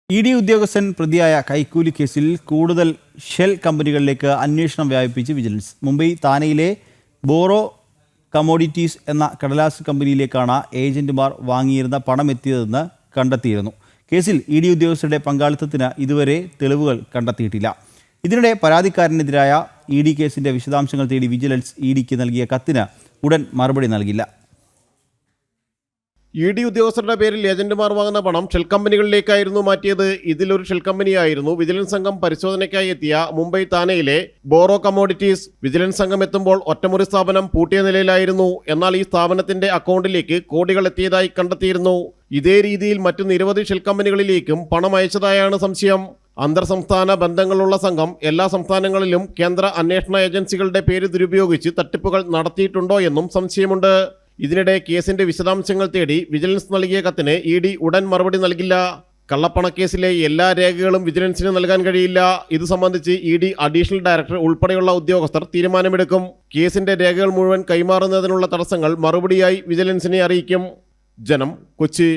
ED. ഉദ്യോഗസ്ഥൻ പ്രതിയായ കൈക്കൂലി കേസിൽ കൂടുതൽ ഷെൽ കമ്പനികളിലേക്ക് അന്വേഷണം വ്യാപിപ്പിച്ച് വിജിലൻസ്. മുംബൈ താനെയിലെ ബോറോ കമോഡിറ്റീസ് എന്ന കടലാസ് കമ്പനിയിലേക്കാണ് ഏജന്റുമാർ വാങ്ങിയിരുന്ന പണം എത്തിയതെന്ന് കണ്ടെത്തിയിരുന്നു. കേസിൽ ഇ.ഡി. ഉദ്യോഗസ്ഥരുടെ പങ്കാളിത്തത്തിന് ഇതുവരെ തെളിവുകൾ കണ്ടെത്തിയിട്ടില്ല. ഇതിനിടെ പരാതിക്കാരനെതിരായ ഇ.ഡി. കേസിന്റെ വിശദാംശങ്ങൾ തേടി വിജിലൻസ് ഇ.ഡിക്ക് നൽകിയ കത്തിന് ഉടൻ മറുപടി നൽകില്ല. ഇ.ഡി. ഉദ്യോഗസ്ഥരുടെ പേരിൽ ഏജന്റുമാർ വാങ്ങുന്ന പണം ഷെൽ കമ്പനികളിലേക്കായിരുന്നു മാറ്റിയത്. ഇതിലൊരു ഷെൽ കമ്പനിയായിരുന്നു വിജിലൻസ് സംഘം പരിശോധനയ്ക്കായി എത്തിയ മുംബൈ താനെയിലെ ബോറോ കമോഡിറ്റീസ്. വിജിലൻസ് സംഘം എത്തുമ്പോൾ ഒറ്റമുറി സ്ഥാപനം പൂട്ടിയ നിലയിലായിരുന്നു. എന്നാൽ ഈ സ്ഥാപനത്തിന്റെ അക്കൗണ്ടിലേക്ക് കോടികൾ എത്തിയതായി കണ്ടെത്തിയിരുന്നു. ഇതേ രീതിയിൽ മറ്റു നിരവധി ഷെൽ കമ്പനികളിലേക്കും പണം അയച്ചതായാണ് സംശയം. അന്തർ സംസ്ഥാന ബന്ധങ്ങളുള്ള സംഘം എല്ലാ സംസ്ഥാനങ്ങളിലും കേന്ദ്ര അന്വേഷണ ഏജൻസികളുടെ പേര് ദുരുപയോഗിച്ച് തട്ടിപ്പുകൾ നടത്തിയിട്ടുണ്ടോ എന്നും സംശയമുണ്ട്. ഇതിനിടെ കേസിന്റെ വിശദാംശങ്ങൾ തേടി വിജിലൻസ് നൽകിയ കത്തിന് ഇ.ഡി. ഉടൻ മറുപടി നൽകില്ല. കള്ളപ്പണക്കേസിലെ എല്ലാ രേഖകളും വിജിലൻസിന് നൽകാൻ കഴിയില്ല. ഇത് സംബന്ധിച്ച് ഇ.ഡി. അഡീഷണൽ ഡയറക്ടർ ഉൾപ്പെടെയുള്ള ഉദ്യോഗസ്ഥർ തീരുമാനമെടുക്കും. കേസിന്റെ രേഖകൾ മുഴുവൻ കൈമാറുന്നതിനുള്ള തടസ്സങ്ങൾ മറുപടിയായി വിജിലൻസിനെ അറിയിക്കും. ജനം, കൊച്ചി.